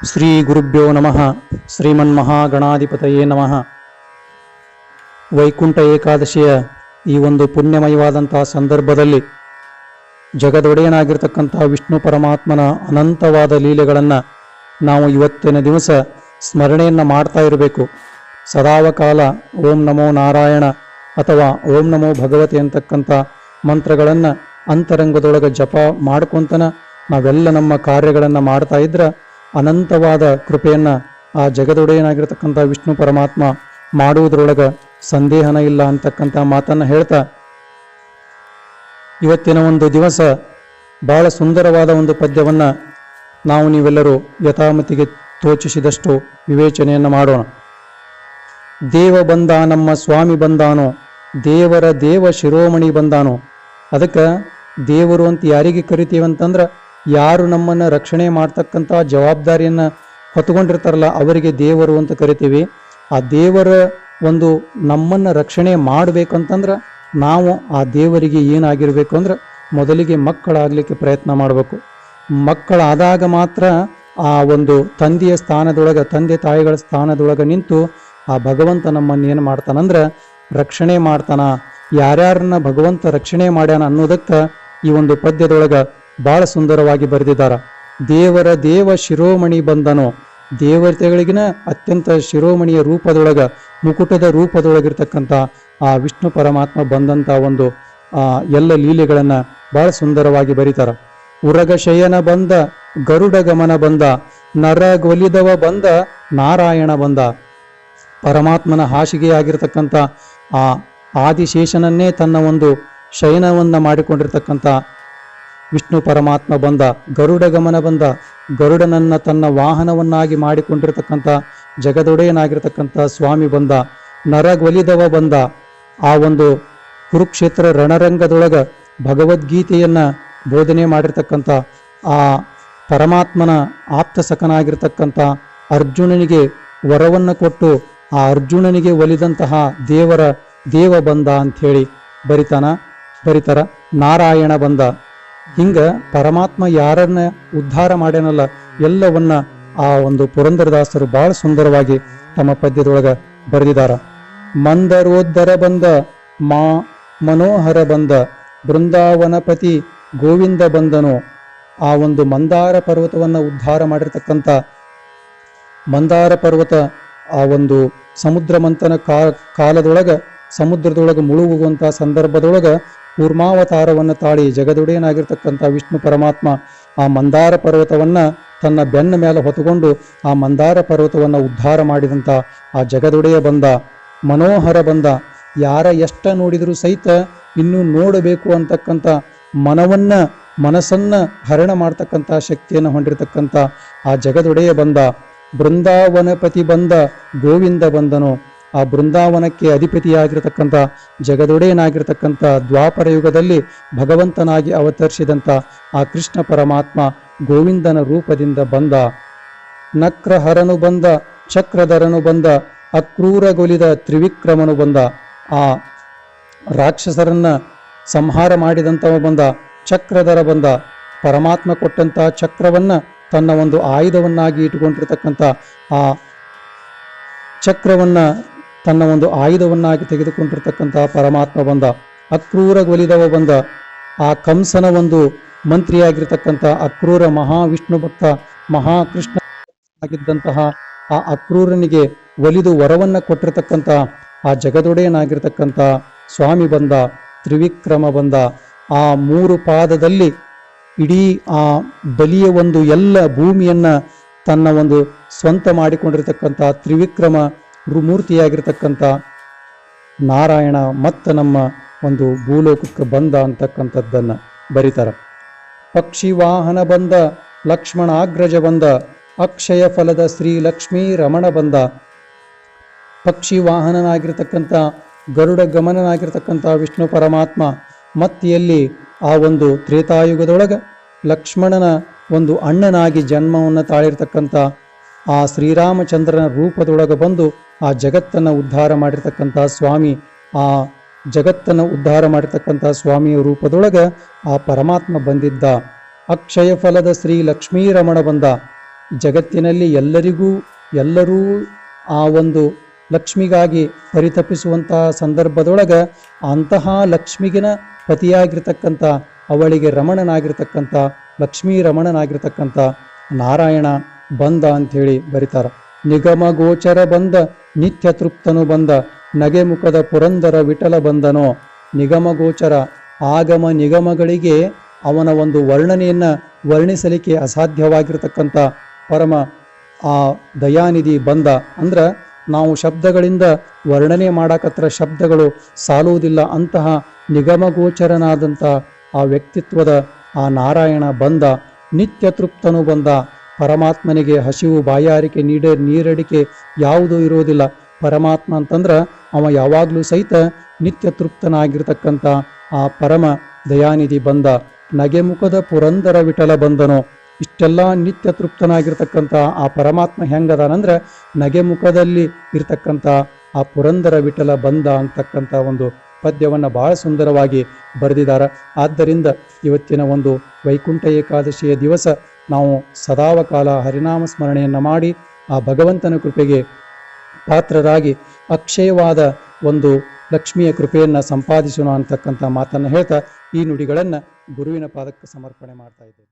ಶ್ರೀ ಗುರುಭ್ಯೋ ನಮಃ. ಶ್ರೀಮನ್ಮಹಾಗಣಾಧಿಪತಯೇ ನಮಃ. ವೈಕುಂಠ ಏಕಾದಶಿಯ ಈ ಒಂದು ಪುಣ್ಯಮಯವಾದಂತಹ ಸಂದರ್ಭದಲ್ಲಿ ಜಗದೊಡೆಯನಾಗಿರ್ತಕ್ಕಂಥ ವಿಷ್ಣು ಪರಮಾತ್ಮನ ಅನಂತವಾದ ಲೀಲೆಗಳನ್ನು ನಾವು ಇವತ್ತಿನ ದಿವಸ ಸ್ಮರಣೆಯನ್ನು ಮಾಡ್ತಾ ಇರಬೇಕು. ಸದಾವಕಾಲ ಓಂ ನಮೋ ನಾರಾಯಣ ಅಥವಾ ಓಂ ನಮೋ ಭಗವತಿ ಅಂತಕ್ಕಂಥ ಮಂತ್ರಗಳನ್ನು ಅಂತರಂಗದೊಳಗೆ ಜಪ ಮಾಡ್ಕೊಂತನ ನಾವೆಲ್ಲ ನಮ್ಮ ಕಾರ್ಯಗಳನ್ನು ಮಾಡ್ತಾ ಇದ್ರೆ ಅನಂತವಾದ ಕೃಪೆಯನ್ನು ಆ ಜಗದೊಡೆಯನಾಗಿರ್ತಕ್ಕಂಥ ವಿಷ್ಣು ಪರಮಾತ್ಮ ಮಾಡುವುದರೊಳಗೆ ಸಂದೇಹನ ಇಲ್ಲ ಅಂತಕ್ಕಂಥ ಮಾತನ್ನು ಹೇಳ್ತಾ, ಇವತ್ತಿನ ಒಂದು ದಿವಸ ಬಹಳ ಸುಂದರವಾದ ಒಂದು ಪದ್ಯವನ್ನು ನಾವು ನೀವೆಲ್ಲರೂ ಯಥಾಮತಿಗೆ ತೋಚಿಸಿದಷ್ಟು ವಿವೇಚನೆಯನ್ನು ಮಾಡೋಣ. ದೇವ ಬಂದ ನಮ್ಮ ಸ್ವಾಮಿ ಬಂದಾನೋ, ದೇವರ ದೇವ ಶಿರೋಮಣಿ ಬಂದಾನೋ. ಅದಕ್ಕೆ ದೇವರು ಅಂತ ಯಾರಿಗೆ ಕರಿತೀವಂತಂದ್ರೆ ಯಾರು ನಮ್ಮನ್ನು ರಕ್ಷಣೆ ಮಾಡ್ತಕ್ಕಂಥ ಜವಾಬ್ದಾರಿಯನ್ನು ಹೊತ್ಕೊಂಡಿರ್ತಾರಲ್ಲ ಅವರಿಗೆ ದೇವರು ಅಂತ ಕರಿತೀವಿ. ಆ ದೇವರ ಒಂದು ನಮ್ಮನ್ನು ರಕ್ಷಣೆ ಮಾಡಬೇಕಂತಂದ್ರೆ ನಾವು ಆ ದೇವರಿಗೆ ಏನಾಗಿರಬೇಕು ಅಂದ್ರೆ ಮೊದಲಿಗೆ ಮಕ್ಕಳಾಗಲಿಕ್ಕೆ ಪ್ರಯತ್ನ ಮಾಡಬೇಕು. ಮಕ್ಕಳಾದಾಗ ಮಾತ್ರ ಆ ಒಂದು ತಂದೆಯ ಸ್ಥಾನದೊಳಗೆ, ತಂದೆ ತಾಯಿಗಳ ಸ್ಥಾನದೊಳಗೆ ನಿಂತು ಆ ಭಗವಂತ ನಮ್ಮನ್ನು ಏನು ಮಾಡ್ತಾನಂದ್ರೆ ರಕ್ಷಣೆ ಮಾಡ್ತಾನ. ಯಾರ್ಯಾರನ್ನ ಭಗವಂತ ರಕ್ಷಣೆ ಮಾಡ್ಯಾನ ಅನ್ನೋದಕ್ಕೆ ಈ ಒಂದು ಪದ್ಯದೊಳಗೆ ಬಹಳ ಸುಂದರವಾಗಿ ಬರೆದಿದ್ದಾರೆ. ದೇವರ ದೇವ ಶಿರೋಮಣಿ ಬಂದನೋ, ದೇವತೆಗಳಿಗಿನ ಅತ್ಯಂತ ಶಿರೋಮಣಿಯ ರೂಪದೊಳಗ, ಮುಕುಟದ ರೂಪದೊಳಗಿರ್ತಕ್ಕಂಥ ಆ ವಿಷ್ಣು ಪರಮಾತ್ಮ ಬಂದಂಥ ಒಂದು ಎಲ್ಲ ಲೀಲೆಗಳನ್ನು ಬಹಳ ಸುಂದರವಾಗಿ ಬರೀತಾರ. ಉರಗ ಶಯನ ಬಂದ, ಗರುಡ ಗಮನ ಬಂದ, ನರಗೊಲಿದವ ಬಂದ, ನಾರಾಯಣ ಬಂದ. ಪರಮಾತ್ಮನ ಹಾಸಿಗೆಯಾಗಿರ್ತಕ್ಕಂಥ ಆ ಆದಿಶೇಷನನ್ನೇ ತನ್ನ ಒಂದು ಶಯನವನ್ನು ಮಾಡಿಕೊಂಡಿರ್ತಕ್ಕಂಥ ವಿಷ್ಣು ಪರಮಾತ್ಮ ಬಂದ. ಗರುಡ ಗಮನ ಬಂದ, ಗರುಡನನ್ನ ತನ್ನ ವಾಹನವನ್ನಾಗಿ ಮಾಡಿಕೊಂಡಿರ್ತಕ್ಕಂಥ ಜಗದೊಡೆಯನಾಗಿರ್ತಕ್ಕಂಥ ಸ್ವಾಮಿ ಬಂದ. ನರಗೊಲಿದವ ಬಂದ. ಆ ಒಂದು ಕುರುಕ್ಷೇತ್ರ ರಣರಂಗದೊಳಗ ಭಗವದ್ಗೀತೆಯನ್ನ ಬೋಧನೆ ಮಾಡಿರ್ತಕ್ಕಂಥ ಆ ಪರಮಾತ್ಮನ ಆಪ್ತ ಸಖನಾಗಿರ್ತಕ್ಕಂಥ ಅರ್ಜುನನಿಗೆ ವರವನ್ನು ಕೊಟ್ಟು ಆ ಅರ್ಜುನನಿಗೆ ಒಲಿದಂತಹ ದೇವರ ದೇವ ಬಂದ ಅಂಥೇಳಿ ಬರಿತಾರ. ನಾರಾಯಣ ಬಂದ. ಹಿಂಗ ಪರಮಾತ್ಮ ಯಾರನ್ನ ಉದ್ಧಾರ ಮಾಡ್ಯಾನಲ್ಲ ಎಲ್ಲವನ್ನ ಆ ಒಂದು ಪುರಂದರದಾಸರು ಬಹಳ ಸುಂದರವಾಗಿ ತಮ್ಮ ಪದ್ಯದೊಳಗ ಬರೆದಿದ್ದಾರೆ. ಮಂದರೋದ್ಧರ ಬಂದ, ಮನೋಹರ ಬಂದ, ಬೃಂದಾವನಪತಿ ಗೋವಿಂದ ಬಂದನು. ಆ ಒಂದು ಮಂದಾರ ಪರ್ವತವನ್ನು ಉದ್ಧಾರ ಮಾಡಿರ್ತಕ್ಕಂಥ ಮಂದಾರ ಪರ್ವತ ಆ ಒಂದು ಸಮುದ್ರ ಮಂಥನ ಕಾಲದೊಳಗ ಸಮುದ್ರದೊಳಗೆ ಮುಳುಗುವಂಥ ಸಂದರ್ಭದೊಳಗೆ ಕೂರ್ಮಾವತಾರವನ್ನು ತಾಳಿ ಜಗದೊಡೆಯನಾಗಿರ್ತಕ್ಕಂಥ ವಿಷ್ಣು ಪರಮಾತ್ಮ ಆ ಮಂದಾರ ಪರ್ವತವನ್ನು ತನ್ನ ಬೆನ್ನ ಮೇಲೆ ಹೊತ್ತುಕೊಂಡು ಆ ಮಂದಾರ ಪರ್ವತವನ್ನು ಉದ್ಧಾರ ಮಾಡಿದಂಥ ಆ ಜಗದೊಡೆಯ ಬಂದ. ಮನೋಹರ ಬಂದ. ಯಾರ ಎಷ್ಟ ನೋಡಿದರೂ ಸಹಿತ ಇನ್ನೂ ನೋಡಬೇಕು ಅಂತಕ್ಕಂಥ ಮನಸ್ಸನ್ನ ಹರಣ ಮಾಡ್ತಕ್ಕಂಥ ಶಕ್ತಿಯನ್ನು ಹೊಂದಿರತಕ್ಕಂಥ ಆ ಜಗದೊಡೆಯ ಬಂದ. ಬೃಂದಾವನಪತಿ ಬಂದ, ಗೋವಿಂದ ಬಂದನು. ಆ ಬೃಂದಾವನಕ್ಕೆ ಅಧಿಪತಿಯಾಗಿರ್ತಕ್ಕಂಥ ಜಗದೊಡೆಯನಾಗಿರ್ತಕ್ಕಂಥ ದ್ವಾಪರ ಯುಗದಲ್ಲಿ ಭಗವಂತನಾಗಿ ಅವತರಿಸಿದಂಥ ಆ ಕೃಷ್ಣ ಪರಮಾತ್ಮ ಗೋವಿಂದನ ರೂಪದಿಂದ ಬಂದ. ನಕ್ರಹರನು ಬಂದ, ಚಕ್ರಧರನು ಬಂದ, ಅಕ್ರೂರಗೊಲಿದ ತ್ರಿವಿಕ್ರಮನು ಬಂದ. ಆ ರಾಕ್ಷಸರನ್ನ ಸಂಹಾರ ಮಾಡಿದಂಥವ ಬಂದ. ಚಕ್ರಧರ ಬಂದ. ಪರಮಾತ್ಮ ಕೊಟ್ಟಂಥ ಚಕ್ರವನ್ನ ತನ್ನ ಒಂದು ಆಯುಧವನ್ನಾಗಿ ಇಟ್ಟುಕೊಂಡಿರ್ತಕ್ಕಂಥ ಆ ಚಕ್ರವನ್ನ ತನ್ನ ಒಂದು ಆಯುಧವನ್ನಾಗಿ ತೆಗೆದುಕೊಂಡಿರ್ತಕ್ಕಂಥ ಪರಮಾತ್ಮ ಬಂದ. ಅಕ್ರೂರಗೊಲಿದವ ಬಂದ. ಆ ಕಂಸನ ಒಂದು ಮಂತ್ರಿಯಾಗಿರ್ತಕ್ಕಂಥ ಅಕ್ರೂರ ಮಹಾವಿಷ್ಣು ಭಕ್ತ ಮಹಾಕೃಷ್ಣ ಆಗಿದ್ದಂತಹ ಆ ಅಕ್ರೂರನಿಗೆ ಒಲಿದು ವರವನ್ನ ಕೊಟ್ಟಿರ್ತಕ್ಕಂಥ ಆ ಜಗದೊಡೆಯನಾಗಿರ್ತಕ್ಕಂಥ ಸ್ವಾಮಿ ಬಂದ. ತ್ರಿವಿಕ್ರಮ ಬಂದ. ಆ ಮೂರು ಪಾದದಲ್ಲಿ ಇಡೀ ಆ ಬಲಿಯ ಒಂದು ಎಲ್ಲ ಭೂಮಿಯನ್ನ ತನ್ನ ಒಂದು ಸ್ವಂತ ಮಾಡಿಕೊಂಡಿರ್ತಕ್ಕಂಥ ತ್ರಿವಿಕ್ರಮ ಮೂರ್ತಿಯಾಗಿರ್ತಕ್ಕಂಥ ನಾರಾಯಣ ಮತ್ತೆ ನಮ್ಮ ಒಂದು ಭೂಲೋಕಕ್ಕೆ ಬಂದ ಅಂತಕ್ಕಂಥದ್ದನ್ನು ಬರೀತಾರ. ಪಕ್ಷಿ ವಾಹನ ಬಂದ, ಲಕ್ಷ್ಮಣಾಗ್ರಜ ಬಂದ, ಅಕ್ಷಯ ಫಲದ ಶ್ರೀ ಲಕ್ಷ್ಮೀ ರಮಣ ಬಂದ. ಪಕ್ಷಿ ವಾಹನನಾಗಿರ್ತಕ್ಕಂಥ ಗರುಡ ಗಮನನಾಗಿರ್ತಕ್ಕಂಥ ವಿಷ್ಣು ಪರಮಾತ್ಮ ಮತ್ತಿಯಲ್ಲಿ ಆ ಒಂದು ತ್ರೇತಾಯುಗದೊಳಗೆ ಲಕ್ಷ್ಮಣನ ಒಂದು ಅಣ್ಣನಾಗಿ ಜನ್ಮವನ್ನು ತಾಳಿರ್ತಕ್ಕಂಥ ಆ ಶ್ರೀರಾಮಚಂದ್ರನ ರೂಪದೊಳಗೆ ಬಂದು ಆ ಜಗತ್ತನ್ನು ಉದ್ಧಾರ ಮಾಡಿರ್ತಕ್ಕಂಥ ಸ್ವಾಮಿ, ಆ ಜಗತ್ತನ್ನು ಉದ್ಧಾರ ಮಾಡಿರ್ತಕ್ಕಂಥ ಸ್ವಾಮಿಯ ರೂಪದೊಳಗೆ ಆ ಪರಮಾತ್ಮ ಬಂದಿದ್ದ. ಅಕ್ಷಯ ಫಲದ ಶ್ರೀ ಲಕ್ಷ್ಮೀರಮಣ ಬಂದ. ಜಗತ್ತಿನಲ್ಲಿ ಎಲ್ಲರೂ ಆ ಒಂದು ಲಕ್ಷ್ಮಿಗಾಗಿ ಪರಿತಪಿಸುವಂತಹ ಸಂದರ್ಭದೊಳಗೆ ಅಂತಹ ಲಕ್ಷ್ಮಿಗಿನ ಪತಿಯಾಗಿರ್ತಕ್ಕಂಥ ಅವಳಿಗೆ ರಮಣನಾಗಿರ್ತಕ್ಕಂಥ ಲಕ್ಷ್ಮೀ ರಮಣನಾಗಿರ್ತಕ್ಕಂಥ ನಾರಾಯಣ ಬಂದ ಅಂಥೇಳಿ ಬರೀತಾರೆ. ನಿಗಮ ಗೋಚರ ಬಂದ ನಿತ್ಯ ತೃಪ್ತನು ಬಂದ ನಗೆ ಮುಖದ ಪುರಂದರ ವಿಠಲ ಬಂದನೋ. ನಿಗಮ ಗೋಚರ ಆಗಮ ನಿಗಮಗಳಿಗೆ ಅವನ ಒಂದು ವರ್ಣನೆಯನ್ನು ವರ್ಣಿಸಲಿಕ್ಕೆ ಅಸಾಧ್ಯವಾಗಿರ್ತಕ್ಕಂಥ ಪರಮ ಆ ದಯಾನಿಧಿ ಬಂದ. ಅಂದ್ರೆ ನಾವು ಶಬ್ದಗಳಿಂದ ವರ್ಣನೆ ಮಾಡಕತ್ರ ಶಬ್ದಗಳು ಸಾಲುವುದಿಲ್ಲ. ಅಂತಹ ನಿಗಮಗೋಚರನಾದಂಥ ಆ ವ್ಯಕ್ತಿತ್ವದ ಆ ನಾರಾಯಣ ಬಂದ. ನಿತ್ಯ ತೃಪ್ತನು ಬಂದ. ಪರಮಾತ್ಮನಿಗೆ ಹಸಿವು ಬಾಯಾರಿಕೆ ನೀರಡಿಕೆ ಯಾವುದೂ ಇರೋದಿಲ್ಲ. ಪರಮಾತ್ಮ ಅಂತಂದ್ರೆ ಅವ ಯಾವಾಗಲೂ ಸಹಿತ ನಿತ್ಯ ತೃಪ್ತನಾಗಿರ್ತಕ್ಕಂಥ ಆ ಪರಮ ದಯಾನಿಧಿ ಬಂದ. ನಗೆ ಮುಖದ ಪುರಂದರ ವಿಠಲ ಬಂದನೋ. ಇಷ್ಟೆಲ್ಲ ನಿತ್ಯ ತೃಪ್ತನಾಗಿರ್ತಕ್ಕಂಥ ಆ ಪರಮಾತ್ಮ ಹೆಂಗದಾನಂದ್ರೆ ನಗೆ ಮುಖದಲ್ಲಿ ಇರ್ತಕ್ಕಂಥ ಆ ಪುರಂದರ ವಿಠಲ ಬಂದ ಅಂತಕ್ಕಂಥ ಒಂದು ಪದ್ಯವನ್ನು ಬಹಳ ಸುಂದರವಾಗಿ ಬರೆದಿದ್ದಾರೆ. ಆದ್ದರಿಂದ ಇವತ್ತಿನ ಒಂದು ವೈಕುಂಠ ಏಕಾದಶಿಯ ದಿವಸ ನಾವು ಸದಾವಕಾಲ ಹರಿನಾಮ ಸ್ಮರಣೆಯನ್ನು ಮಾಡಿ ಆ ಭಗವಂತನ ಕೃಪೆಗೆ ಪಾತ್ರರಾಗಿ ಅಕ್ಷಯವಾದ ಒಂದು ಲಕ್ಷ್ಮಿಯ ಕೃಪೆಯನ್ನು ಸಂಪಾದಿಸೋಣ ಅಂತಕ್ಕಂಥ ಮಾತನ್ನು ಹೇಳ್ತಾ ಈ ನುಡಿಗಳನ್ನು ಗುರುವಿನ ಪಾದಕ್ಕೆ ಸಮರ್ಪಣೆ ಮಾಡ್ತಾ ಇದ್ದೇವೆ.